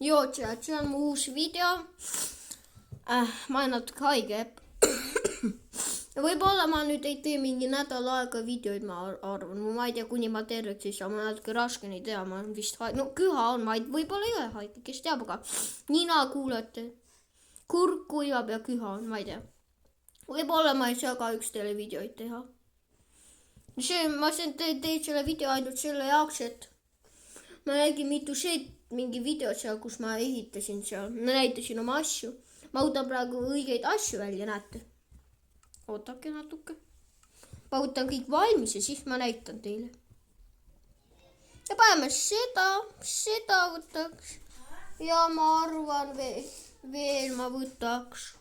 Joo, chat, see on mu uus video. Ma olen natuke haige. Võib-olla ma nüüd ei tee mingi nädal aega videoid, ma arvan. Ma ei tea, kuni ma terveks ei saa. Ma natuke raske nii tea. Ma olen vist haige. No küha on, ma võib-olla ei ole haige. Kes teab, aga nina kuulete. Kurk kuivab ja küha on, ma ei tea. Võib-olla ma ei saa ka üks teile videoid teha. Ma teed selle video ainult selle jaoks, et ma nägin mitu mingi video seal, kus ma ehitasin seal. Ma näitasin oma asju. Ma võtan praegu õigeid asju välja, näete. Ootake natuke. Ma võtan kõik valmis ja siis ma näitan teile. Ja paneme seda võtaks. Ja ma arvan veel ma võtaks.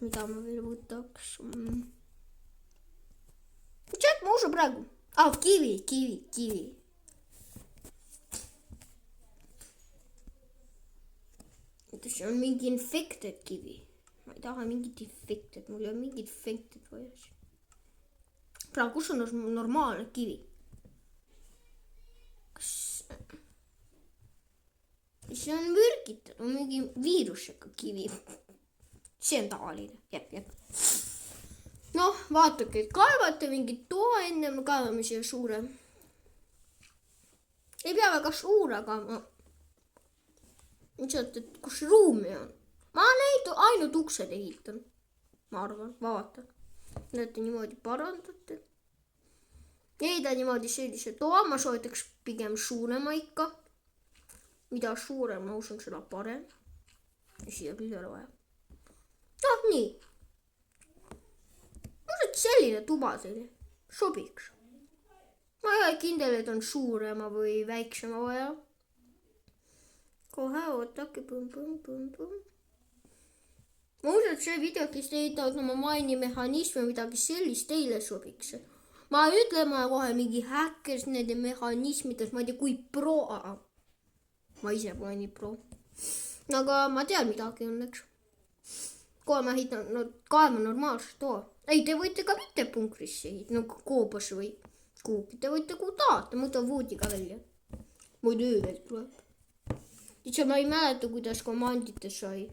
Mida ma veel võtaks? Chat, ma usun praegu. Kivi. See on mingi infected kivi. Ma ei taha mingit infected. Mul ei ole mingit infected vajas. Praegu, kus on normaalne kivi? See on mürgitud. On mingi viirusega kivi. See on tavaline. Jep. Noh, vaatake, kaevate mingit toa enne. Me kaevame siia suure. Ei pea väga suur, aga et kus ruumi on. Ma neid ainult uksed ehitan. Ma arvan, vaatan. Näete, niimoodi parandate. Ehitan niimoodi sellise toa. Ma soovitaks pigem suurema ikka. Mida suurem, ma usun, seda parem. Ja siia küll ei ole vaja. Noh, nii. Ma usun, et selline tuba teile sobiks. Ma ei ole kindel, et on suurema või väiksema vaja. Kohe ootake, pum. Ma usun, et see video, kes ehitavad oma mainimehhanisme midagi sellist teile sobiks. Ma ütlen, ma kohe mingi häkkers nende mehhanismides, ma ei tea, kui pro. Ma ise pole nii pro. Aga ma tean midagi õnneks. Kohe ma ehitan, kaema normaalselt toa. Ei, te võite ka mitte punkrisse ehitada, nagu koobas või kuhugi. Te võite kuhu tahate, ma võtan voodiga välja. Muidu öövel tuleb. Lihtsalt ma ei mäleta, kuidas komandite sai.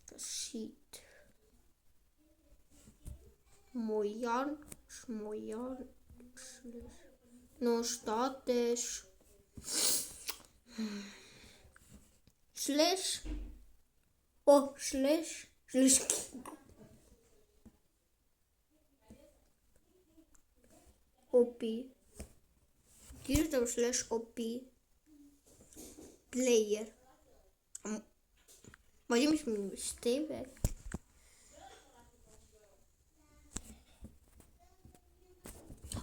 Kas siit? Mojan. No states. Slash. Slash. Opi. Kirjutab slash opi. Player. Ma ei tea, mis minu teeb.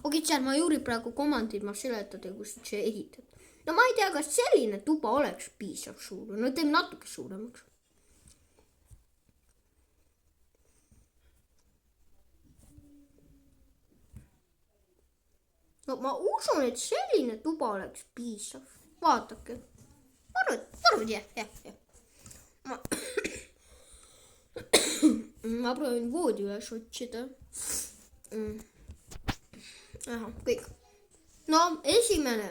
Okei, tšään, ma juuri praegu komandid, ma seletada, kus see ehitab. No ma ei tea, kas selline tuba oleks piisav suur. No teeb natuke suuremaks. No ma usun, et selline tuba oleks piisav. Vaatake. Arvad, jah. Ma proovin voodi üles otsida. Aha, kõik. No, esimene.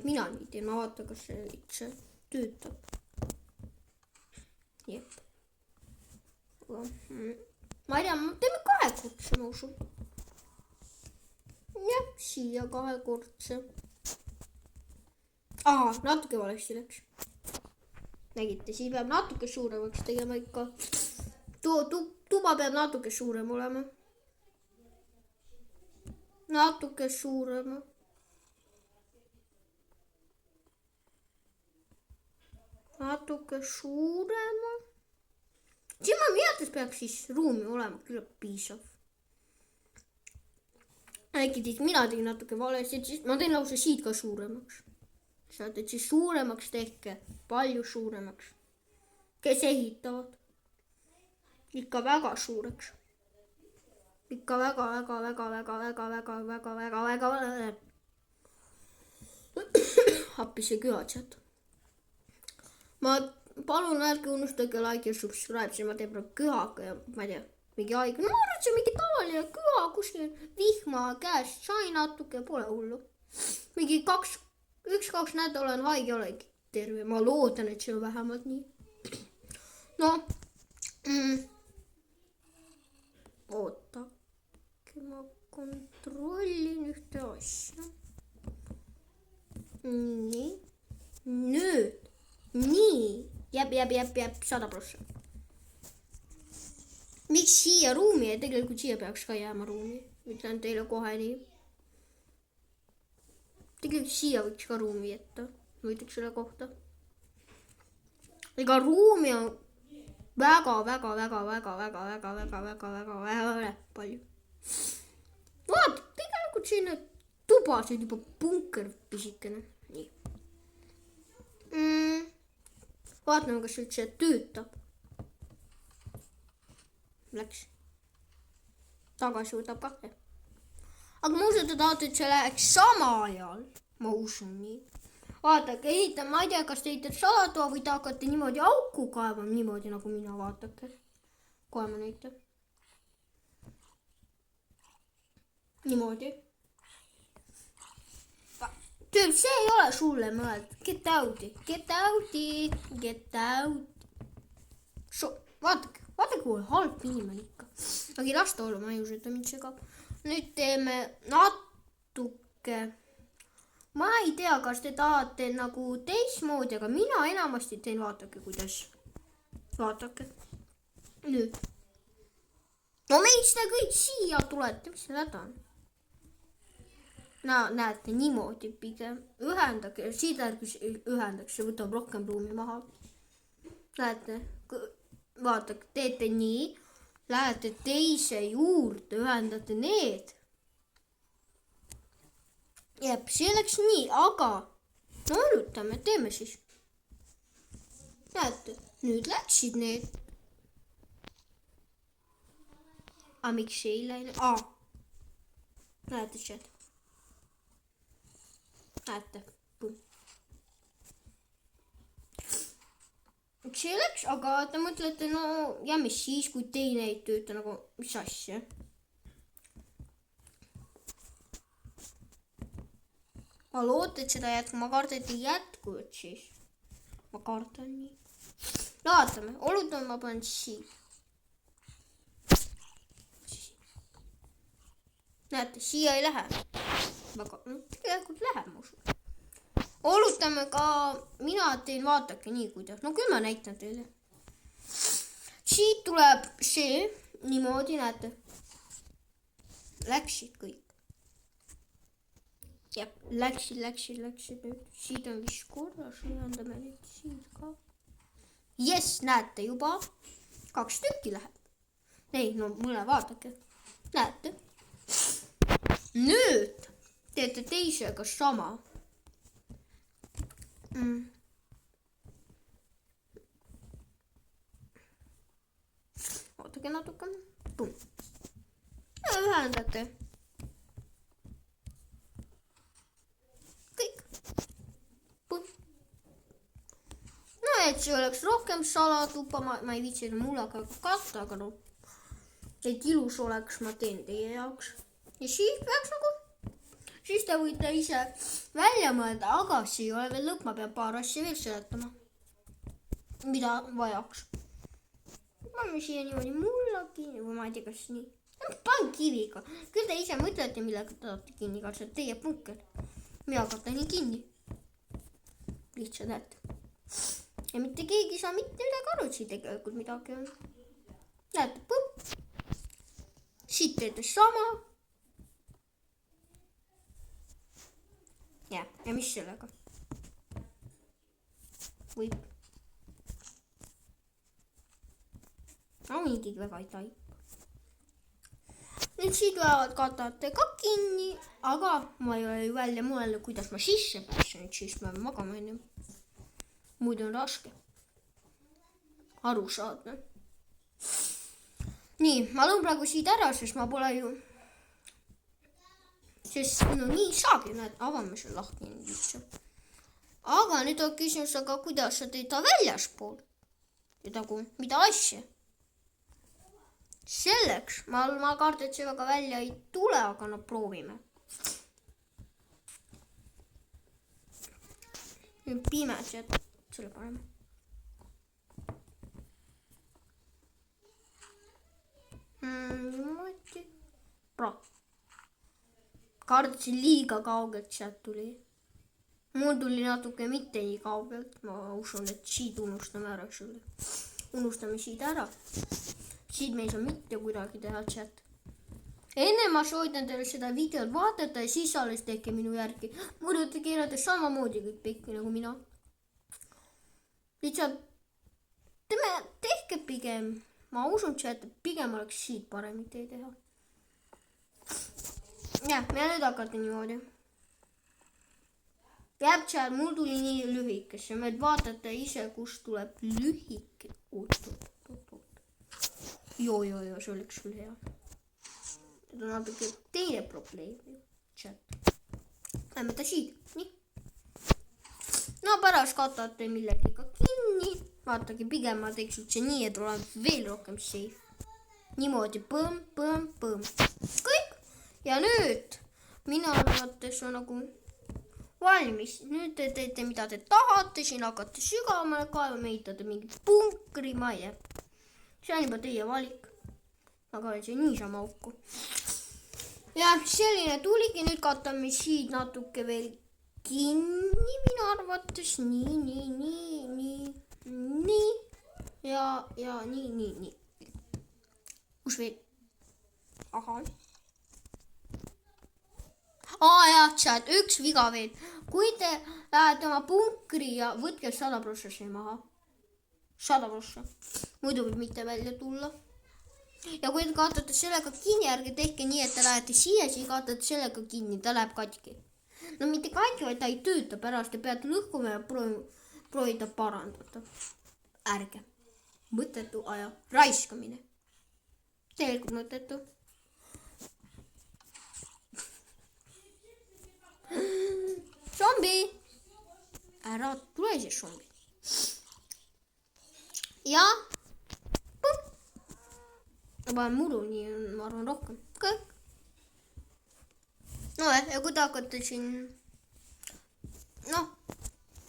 Mina nii teen. Ma vaatan, kas see üldse töötab. Jep. Ma ei tea, teeme kahekordse, ma usun. Jah, siia kahekordse. Natuke valesti läks. Nägite, siis peab natuke suuremaks tegema ikka. Tuba peab natuke suurem olema. Natuke suurema. Siin ma miates peaks siis ruumi olema küll piisav. Äkki siis mina tegin natuke valesti, et siis ma teen lausa siit ka suuremaks. Saate, et siis suuremaks tehke, palju suuremaks. Kes ehitavad? Ikka väga suureks. Ikka väga. Appi see kühatsed. Ma palun ärge unustage like ja subscribe, siis ma teen praegu kühaga ja ma ei tea, mingi haige. No arvad, see on mingi tavaline küha, kus vihma käest sai natuke, pole hullu. mingi 1-2 nädal olen haige, olengi terve. Ma loodan, et see on vähemalt nii. No, ootake, ma kontrollin ühte asja. Nii, nüüd, nii, jääb 100%. Miks siia ruumi ja tegelikult siia peaks ka jääma ruumi? Ütlen teile kohe nii. Tegelikult siia võiks ka ruumi jätta. Võitaks selle kohta. Ega ruumi on väga palju. Vaat, tegelikult sinna tubasid juba punker pisikene. Nii. Vaatame, kas üldse töötab. Läks. Tagasi võtab kahte. Aga ma usun, te tahate, et see läheks sama ajal. Ma usun nii. Vaatake, ehitan, ma ei tea, kas te ehitate salatoa või te hakkate niimoodi auku kaevama, niimoodi nagu mina, vaatake. Kohe ma näitan. Niimoodi. Tüüp, see ei ole sulle mõeldud. Get out. Vaatake, kui halb inimene ikka. Aga las ta olla, ma ei usu, et ta mind segab. Nüüd teeme natuke. Ma ei tea, kas te tahate nagu teistmoodi, aga mina enamasti teen, vaatake, kuidas. Vaatake. Nüüd. No miks te kõik siia tulete? Mis see häda on? No näete, niimoodi pigem. Ühendage, siit ärgus ühendaks, see võtab rohkem ruumi maha. Näete, vaatake, teete nii. Lähete teise juurde, ühendate need. Jep, see läks nii, aga no üritame, teeme siis. Näete, nüüd läksid need. Aga miks ei läinud? Näete seda. Näete. Miks ei läks, aga te mõtlete, no ja mis siis, kui teine ei tööta, nagu mis asja? Ma loodan, et seda jätku, ma kardan, et ei jätku, et siis. Ma kardan nii. No vaatame, olutame, ma panen siia. Näete, siia ei lähe. Tegelikult läheb, ma usun. Olutame ka, mina teen, vaatake nii, kuidas. No küll ma näitan teile. Siit tuleb see, niimoodi, näete. Läksid kõik. Jep, läksid nüüd. Siit on vist korras, ühendame nüüd siit ka. Yes, näete juba. 2 tükki läheb. Ei, no mõne vaadake. Näete. Nüüd teete teisega sama. Ootake natuke. Pum. Ja ühendate. Kõik. Pum. No et see oleks rohkem salatupa, ma ei viitsi mullaga katta, aga no et ilus oleks, ma teen teie jaoks. Ja siis peaks nagu, siis te võite ise välja mõelda, aga see ei ole veel lõpp, ma pean paar asja veel seletama, mida vajaks. Paneme siia niimoodi mullagi, või ma ei tea, kas nii. Pan kiviga, küll te ise mõtlete, millega te tahate kinni katsata, teie punker. Mina kartan nii kinni. Lihtsalt näete. Ja mitte keegi saa mitte midagi aru, et siin tegelikult midagi on. Näete, põmm. Siit teete sama. Ja mis sellega? Võib. Mingid väga ei taipa. Nüüd siit lähevad katate ka kinni, aga ma ei ole ju välja mõelnud, kuidas ma sisse pääsen, et siis ma magama enne. Muidu on raske. Aru saada. Nii, ma lõun praegu siit ära, sest ma pole ju... Sest no nii saagi, näed, avame selle lahti lihtsalt. Aga nüüd on küsimus, aga kuidas sa teed ta väljaspool? Ja tagu, mida asja? Selleks, ma kardan, et see väga välja ei tule, aga no proovime. pime chat, selle paneme. Niimoodi. Kartsin liiga kaugelt chat tuli. Mul tuli natuke mitte nii kaugelt. Ma usun, et siid unustame ära sulle. Unustame siid ära. Siid me ei saa mitte kuidagi teha chat. Enne ma soovitan teile seda videot vaadata ja siis alles tehke minu järgi. Muidu te keerate samamoodi kõik pikki nagu mina. Lihtsalt tehke pigem. Ma usun, et pigem oleks siit parem mitte teha. Ja nüüd hakati niimoodi. Jääb chat, mul tuli nii lühikesse. Me vaatate ise, kus tuleb lühike. Joo, see oleks küll hea. Need on natuke teine probleem. Chat. Lähme ta siit. Nii. No pärast katate millegiga kinni. Vaatage, pigem ma teeks üldse nii, et olen veel rohkem safe. Niimoodi põmm. Kõik. Ja nüüd mina arvates on nagu valmis. Nüüd te teete, mida te tahate. Siin hakkate sügavamale kaevama, ehitate mingi punkri, ma ei tea. See on juba teie valik. Aga see niisama auku. Ja selline tuligi. Nüüd katame siit natuke veel kinni minu arvates. Nii. Ja nii. Kus veel? Ahah. Ja chat, üks viga veel. Kui te lähete oma punkri ja võtke 100% maha. 100%. Muidu võib mitte välja tulla. Ja kui te kaotate sellega kinni, ärge tehke nii, et te lähete siia, siis kaotate sellega kinni, ta läheb katki. No mitte katki, vaid ta ei tööta pärast. Te peate lõhkuma ja proovida parandada. Ärge. Mõttetu aja raiskamine. Tegelikult mõttetu. Zombi! Ära tule siis zombi. Ja ma panen muru, nii ma arvan rohkem. Kõik. No ja kui te hakkate siin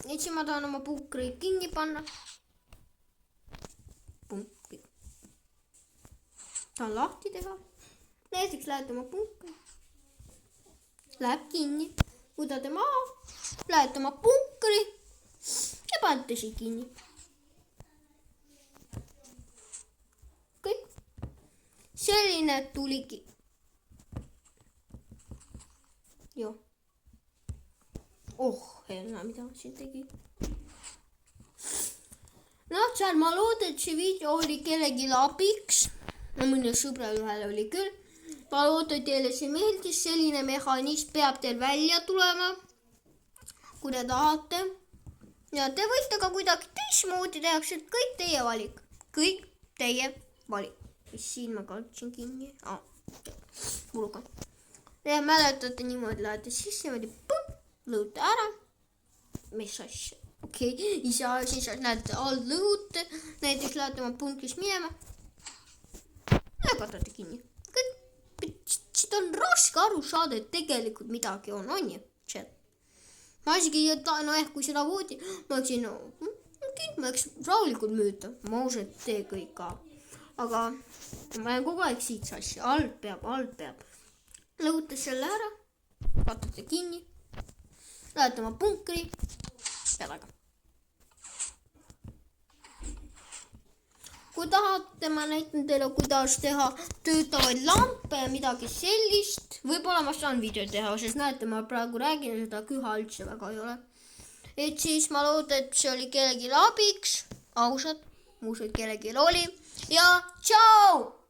nüüd siin ma tahan oma punkri kinni panna. Punkri. Tahan lahti teha. Näiteks lähete oma punkri. Läheb kinni. Võtate maha. Lähete oma punkri. Ja panete siit kinni. Kõik. Selline tuligi. Joo. Helna, mida ma siin tegin. Seal ma loodan, et see video oli kellegi abiks. Mõne sõbral ühel oli küll. Ma loodan, et teile see meeldis. Selline mehhanism peab teil välja tulema, kui te tahate. Ja te võite ka kuidagi teistmoodi tehakse, et kõik teie valik. Kõik teie valik. Mis siin ma katsin kinni? Muruga. Ja mäletate niimoodi, lähete sisse, lõute ära. Mis asja? Siis näete all lõute. Näiteks lähete oma punktis minema. Ja katate kinni. Siit on raske aru saada, et tegelikult midagi on ju. Ma isegi kui seda voodi, ma oleks rahulikult müüta. Ma usun, et tee kõik ka. Aga ma jään kogu aeg siit sassi. Alt peab. Lõute selle ära. Katate kinni. Lähete oma punkri. Pedaga. Kui tahate, ma näitan teile, kuidas teha töötavaid lampe ja midagi sellist. Võib-olla ma saan video teha, sest näete, ma praegu räägin, seda küha üldse väga ei ole. Et siis ma loodan, et see oli kellegi abiks. Ausalt, ma usun, et kellegi oli. Ja tšau!